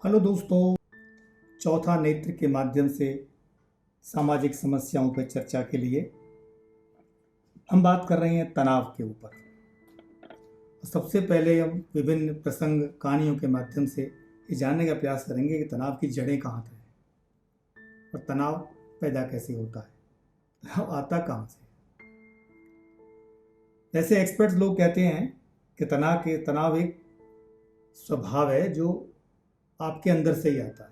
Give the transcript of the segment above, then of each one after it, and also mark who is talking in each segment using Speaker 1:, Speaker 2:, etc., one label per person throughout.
Speaker 1: Hello दोस्तों। चौथा नेत्र के माध्यम से सामाजिक समस्याओं पर चर्चा के लिए हम बात कर रहे हैं तनाव के ऊपर। सबसे पहले हम विभिन्न प्रसंग कहानियों के माध्यम से ये जानने का प्रयास करेंगे कि तनाव की जड़ें कहाँ हैं और तनाव पैदा कैसे होता है, तनाव आता कहाँ से। ऐसे एक्सपर्ट्स लोग कहते हैं कि तनाव एक स्वभाव है जो आपके अंदर से ही आता है।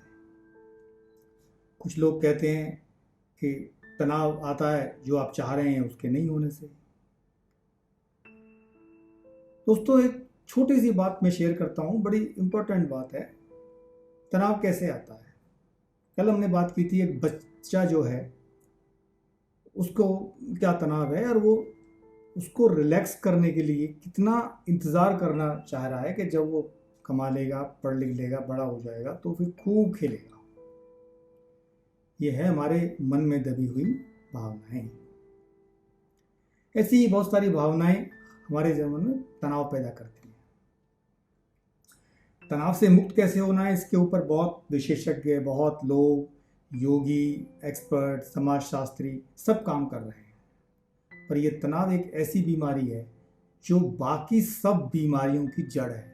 Speaker 1: कुछ लोग कहते हैं कि तनाव आता है जो आप चाह रहे हैं उसके नहीं होने से। दोस्तों, एक छोटी सी बात मैं शेयर करता हूँ, बड़ी इंपॉर्टेंट बात है। तनाव कैसे आता है? कल हमने बात की थी, एक बच्चा जो है उसको क्या तनाव है और वो उसको रिलैक्स करने के लिए कितना इंतज़ार करना चाह रहा है कि जब वो कमा लेगा, पढ़ लिख लेगा, बड़ा हो जाएगा तो फिर खूब खेलेगा। ये है हमारे मन में दबी हुई भावनाएं। ऐसी ही बहुत सारी भावनाएं हमारे जीवन में तनाव पैदा करती हैं। तनाव से मुक्त कैसे होना है, इसके ऊपर बहुत विशेषज्ञ, बहुत लोग, योगी, एक्सपर्ट, समाजशास्त्री सब काम कर रहे हैं। पर यह तनाव एक ऐसी बीमारी है जो बाकी सब बीमारियों की जड़ है।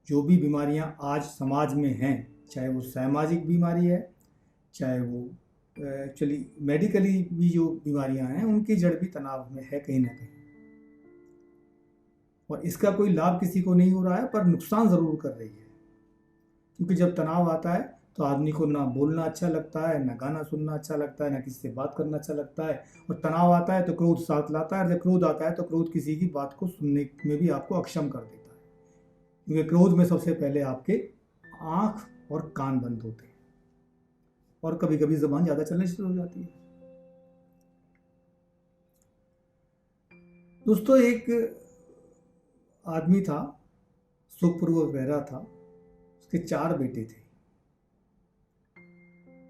Speaker 1: जो भी बीमारियां आज समाज में हैं, चाहे वो सामाजिक बीमारी है, चाहे वो एक्चुअली मेडिकली भी जो बीमारियां हैं, उनकी जड़ भी तनाव में है कहीं ना कहीं। और इसका कोई लाभ किसी को नहीं हो रहा है, पर नुकसान ज़रूर कर रही है। क्योंकि जब तनाव आता है तो आदमी को ना बोलना अच्छा लगता है, ना गाना सुनना अच्छा लगता है, ना किसी से बात करना अच्छा लगता है। और तनाव आता है तो क्रोध साथ लाता है, और जब क्रोध आता है तो क्रोध किसी की बात को सुनने में भी आपको अक्षम कर देता है। क्योंकि क्रोध में सबसे पहले आपके आँख और कान बंद होते हैं और कभी कभी ज़बान ज़्यादा चलने शुरू हो जाती है। दोस्तों, एक आदमी था, सुखपूर्वक रह रहा था। उसके 4 बेटे थे।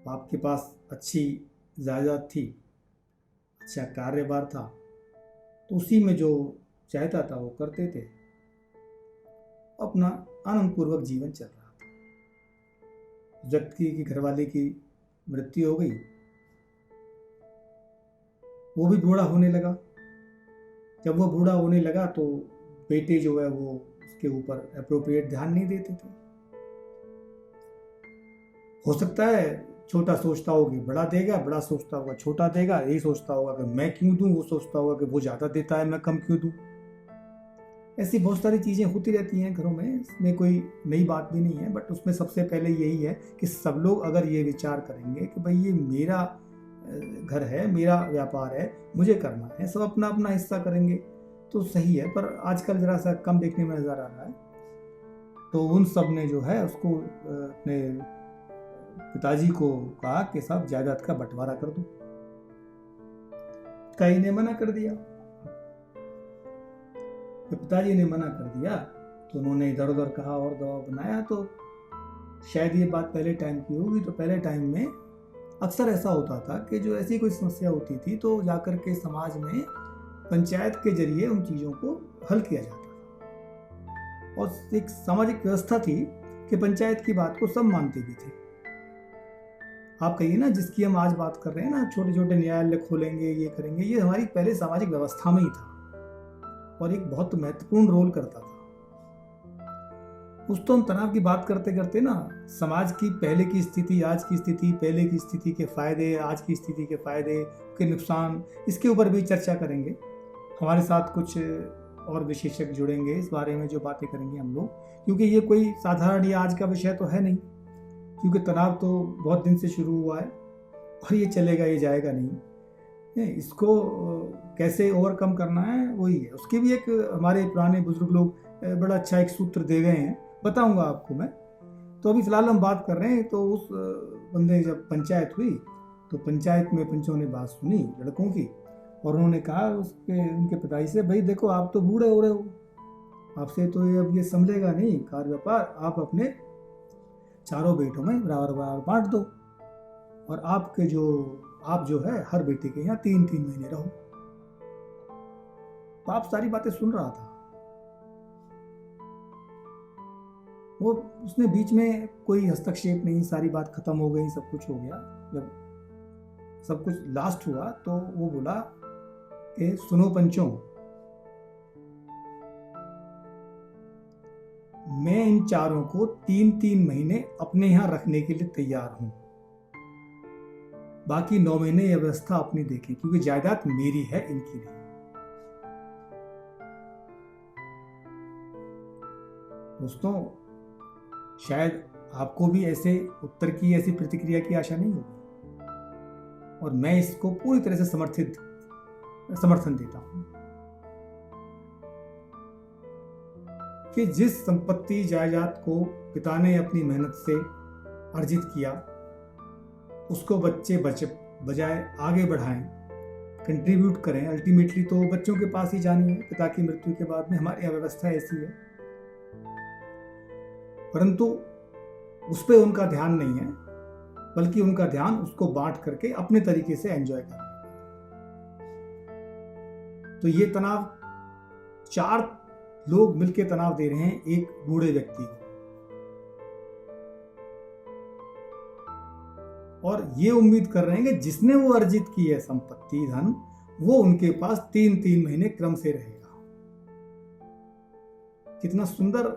Speaker 1: बाप के पास अच्छी जायदाद थी, अच्छा कार्यभार था, तो उसी में जो चाहता था वो करते थे। अपना आनंदपूर्वक जीवन चल रहा था। व्यक्ति की घरवाले की मृत्यु हो गई, वो भी बूढ़ा होने लगा। जब वो बूढ़ा होने लगा तो बेटे जो है वो उसके ऊपर अप्रोप्रिएट ध्यान नहीं देते थे। हो सकता है छोटा सोचता होगा कि बड़ा देगा, बड़ा सोचता होगा छोटा देगा, यही सोचता होगा कि मैं क्यों दूं, वो सोचता होगा कि वो ज़्यादा देता है मैं कम क्यों दूं। ऐसी बहुत सारी चीज़ें होती रहती हैं घरों में। इसमें कोई नई बात भी नहीं है, बट उसमें सबसे पहले यही है कि सब लोग अगर ये विचार करेंगे कि भाई ये मेरा घर है, मेरा व्यापार है, मुझे करना है, सब अपना अपना हिस्सा करेंगे तो सही है। पर आजकल ज़रा सा कम देखने में नज़र आ रहा है। तो उन सब ने जो है उसको अपने पिताजी को कहा कि साहब जायदाद का बंटवारा कर दो। कई ने मना कर दिया। जब पिताजी ने मना कर दिया तो उन्होंने इधर उधर कहा और दबाव बनाया। तो शायद ये बात पहले टाइम की होगी। तो पहले टाइम में अक्सर ऐसा होता था कि जो ऐसी कोई समस्या होती थी तो जाकर के समाज में पंचायत के जरिए उन चीज़ों को हल किया जाता था। और एक सामाजिक व्यवस्था थी कि पंचायत की बात को सब मानते भी थे। आप कहिए ना, जिसकी हम आज बात कर रहे हैं ना, छोटे छोटे न्यायालय खोलेंगे, ये करेंगे, ये हमारी पहले सामाजिक व्यवस्था में ही था और एक बहुत महत्वपूर्ण रोल करता था। उस तो हम तनाव की बात करते करते ना समाज की पहले की स्थिति, आज की स्थिति, पहले की स्थिति के फायदे, आज की स्थिति के फायदे, के नुकसान, इसके ऊपर भी चर्चा करेंगे। हमारे साथ कुछ और विशेषज्ञ जुड़ेंगे, इस बारे में जो बातें करेंगे हम लोग। क्योंकि ये कोई साधारण या आज का विषय तो है नहीं, क्योंकि तनाव तो बहुत दिन से शुरू हुआ है और ये चलेगा, ये जाएगा नहीं। इसको कैसे ओवरकम करना है वही है। उसके भी एक हमारे पुराने बुजुर्ग लोग बड़ा अच्छा एक सूत्र दे गए हैं, बताऊंगा आपको मैं। तो अभी फ़िलहाल हम बात कर रहे हैं। तो उस बंदे जब पंचायत हुई तो पंचायत में पंचों ने बात सुनी लड़कों की, और उन्होंने कहा उनके पिताजी से, भाई देखो आप तो बूढ़े हो रहे हो, आपसे तो अब ये संभलेगा नहीं कार्य व्यापार, आप अपने 4 बेटों में बराबर बराबर बांट दो और आप जो है हर बेटे के यहाँ 3-3 महीने रहो। बाप सारी बातें सुन रहा था। वो उसने बीच में कोई हस्तक्षेप नहीं, सारी बात खत्म हो गई, सब कुछ हो गया। जब सब कुछ लास्ट हुआ तो वो बोला कि सुनो पंचों, मैं इन चारों को 3-3 महीने अपने यहां रखने के लिए तैयार हूं, बाकी 9 महीने यह व्यवस्था अपनी देखें, क्योंकि जायदाद मेरी है, इनकी नहीं। दोस्तों, शायद आपको भी ऐसे उत्तर की, ऐसी प्रतिक्रिया की आशा नहीं होगी, और मैं इसको पूरी तरह से समर्थन देता हूं कि जिस संपत्ति जायदाद को पिता ने अपनी मेहनत से अर्जित किया, उसको बच्चे बजाय आगे बढ़ाएं, कंट्रीब्यूट करें। अल्टीमेटली तो बच्चों के पास ही जानी है, पिता की मृत्यु के बाद में हमारी व्यवस्था ऐसी है। परंतु उस पर उनका ध्यान नहीं है, बल्कि उनका ध्यान उसको बांट करके अपने तरीके से एंजॉय करना। तो ये तनाव 4 लोग मिलकर तनाव दे रहे हैं एक बूढ़े व्यक्ति को, और ये उम्मीद कर रहे हैं कि जिसने वो अर्जित की है संपत्ति, धन, वो उनके पास 3-3 महीने क्रम से रहेगा। कितना सुंदर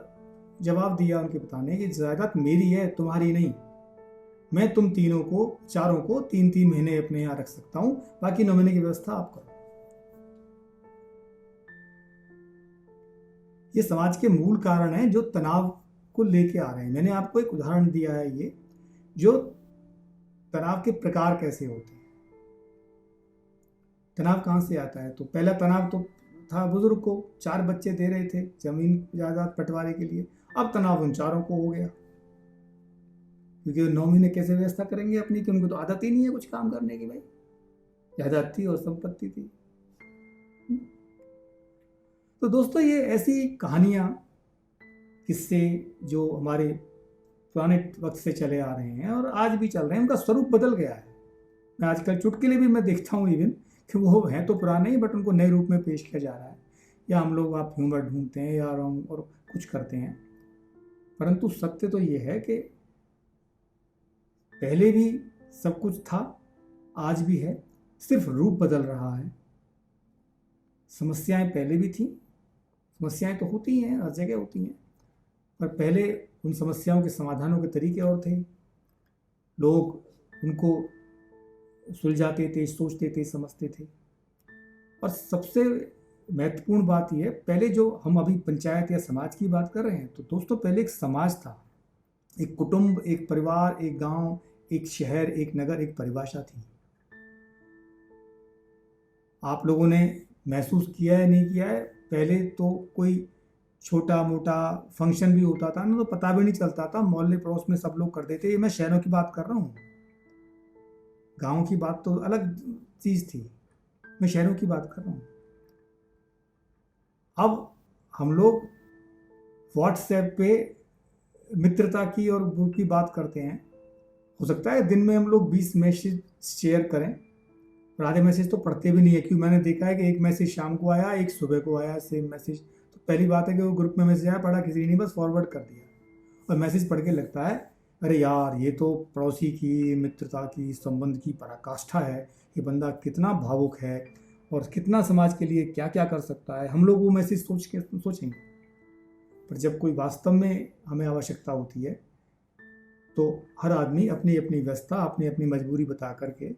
Speaker 1: जवाब दिया उनके पिता ने कि जायदाद मेरी है, तुम्हारी नहीं। मैं तुम चारों को 3-3 महीने अपने यहां रख सकता हूं, बाकी 9 महीने की व्यवस्था आप करो। ये समाज के मूल कारण है जो तनाव को लेके आ रहे हैं। मैंने आपको एक उदाहरण दिया है, ये जो तनाव के प्रकार कैसे होते हैं। तनाव कहां से आता है? तो पहला तनाव तो था बुजुर्ग को, 4 बच्चे दे रहे थे जमीन जायदाद बंटवारे के लिए। अब तनाव उन चारों को हो गया, क्योंकि 9 महीने कैसे व्यवस्था करेंगे अपनी, कि उनको तो आदत ही नहीं है कुछ काम करने की। भाई जायदाद थी और संपत्ति थी। तो दोस्तों, ये ऐसी कहानियां, किस्से जो हमारे पुराने वक्त से चले आ रहे हैं और आज भी चल रहे हैं, उनका स्वरूप बदल गया है। मैं आजकल चुटकुले भी मैं देखता हूँ इवन, कि वो हैं तो पुराने ही, बट उनको नए रूप में पेश किया जा रहा है, या हम लोग आप ह्यूमर ढूंढते हैं या और कुछ करते हैं। परंतु सत्य तो ये है कि पहले भी सब कुछ था, आज भी है, सिर्फ रूप बदल रहा है। समस्याएं पहले भी थी, समस्याएं तो होती हैं, हर जगह होती हैं, पर पहले उन समस्याओं के समाधानों के तरीके और थे। लोग उनको सुलझाते थे, सोचते थे, समझते थे। और सबसे महत्वपूर्ण बात यह है, पहले जो हम अभी पंचायत या समाज की बात कर रहे हैं, तो दोस्तों पहले एक समाज था, एक कुटुंब, एक परिवार, एक गांव, एक शहर, एक नगर, एक परिभाषा थी। आप लोगों ने महसूस किया है, नहीं किया है, पहले तो कोई छोटा मोटा फंक्शन भी होता था ना, तो पता भी नहीं चलता था, मोहल्ले पड़ोस में सब लोग कर देते। ये मैं शहरों की बात कर रहा हूँ, गांव की बात तो अलग चीज थी, मैं शहरों की बात कर रहा हूँ। अब हम लोग व्हाट्सएप पे मित्रता की और ग्रुप की बात करते हैं। हो सकता है दिन में हम लोग 20 मैसेज शेयर करें, और आधे मैसेज तो पढ़ते भी नहीं है, क्योंकि मैंने देखा है कि एक मैसेज शाम को आया, एक सुबह को आया, सेम मैसेज। तो पहली बात है कि वो ग्रुप में मैसेज आया, पढ़ा किसी ने, बस फॉरवर्ड कर दिया, और मैसेज पढ़ के लगता है अरे यार, ये तो पड़ोसी की मित्रता की, संबंध की पराकाष्ठा है, ये बंदा कितना भावुक है और कितना समाज के लिए क्या क्या कर सकता है। हम लोग वो मैसेज सोचेंगे, पर जब कोई वास्तव में हमें आवश्यकता होती है, तो हर आदमी अपनी अपनी व्यस्तता, अपनी अपनी मजबूरी बता करके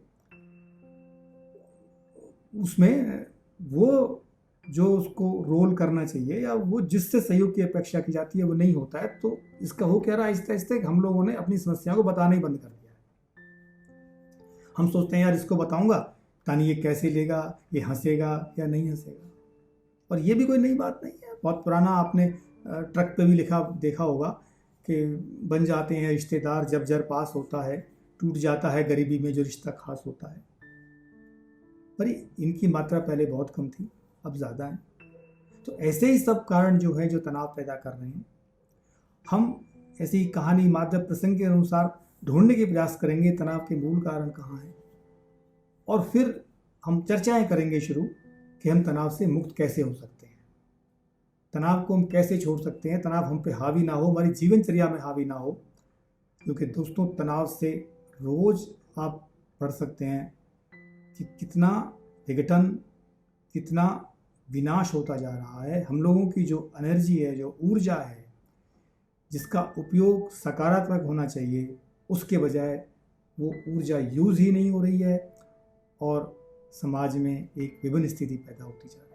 Speaker 1: उसमें वो जो उसको रोल करना चाहिए या वो जिससे सहयोग की अपेक्षा की जाती है वो नहीं होता है। तो इसका हो क्या रहा है, आहिस्ते आहिस्ते हम लोगों ने अपनी समस्या को बताना ही बंद कर दिया है। हम सोचते हैं यार इसको बताऊंगा, पता नहीं ये कैसे लेगा, ये हंसेगा या नहीं हंसेगा। और ये भी कोई नई बात नहीं है, बहुत पुराना, आपने ट्रक पे भी देखा होगा कि बन जाते हैं रिश्तेदार जब जर पास होता है, टूट जाता है गरीबी में जो रिश्ता खास होता है। पर इनकी मात्रा पहले बहुत कम थी, अब ज़्यादा है। तो ऐसे ही सब कारण जो है, जो तनाव पैदा कर रहे हैं, हम ऐसी कहानी, माध्यम, प्रसंग के अनुसार ढूंढने के प्रयास करेंगे तनाव के मूल कारण कहाँ हैं, और फिर हम चर्चाएं करेंगे शुरू कि हम तनाव से मुक्त कैसे हो सकते हैं। तनाव को हम कैसे छोड़ सकते हैं, तनाव हम पे हावी ना हो, हमारी जीवनचर्या में हावी ना हो। क्योंकि दोस्तों तनाव से रोज़ आप पढ़ सकते हैं कि कितना विघटन, कितना विनाश होता जा रहा है। हम लोगों की जो एनर्जी है, जो ऊर्जा है, जिसका उपयोग सकारात्मक होना चाहिए, उसके बजाय वो ऊर्जा यूज़ ही नहीं हो रही है और समाज में एक विभिन्न स्थिति पैदा होती जा रही है।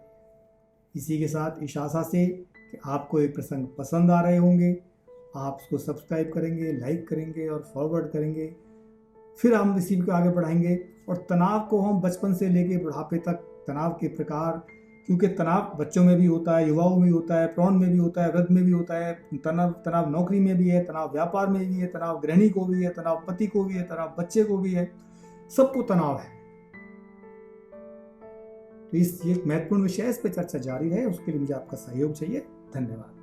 Speaker 1: इसी के साथ इस आशा से कि आपको ये प्रसंग पसंद आ रहे होंगे, आप उसको सब्सक्राइब करेंगे, लाइक करेंगे और फॉरवर्ड करेंगे। फिर हम इसी को आगे बढ़ाएंगे और तनाव को हम बचपन से लेके बुढ़ापे तक, तनाव के प्रकार, क्योंकि तनाव बच्चों में भी होता है, युवाओं में भी होता है, प्रौढ़ में भी होता है, वृद्ध में भी होता है। तनाव नौकरी में भी है, तनाव व्यापार में भी है, तनाव गृहिणी को भी है, तनाव पति को भी है, तनाव बच्चे को भी है, सबको तनाव है। तो ये एक महत्वपूर्ण विषय है, इस पर चर्चा जारी रहे, उसके लिए मुझे आपका सहयोग चाहिए। धन्यवाद।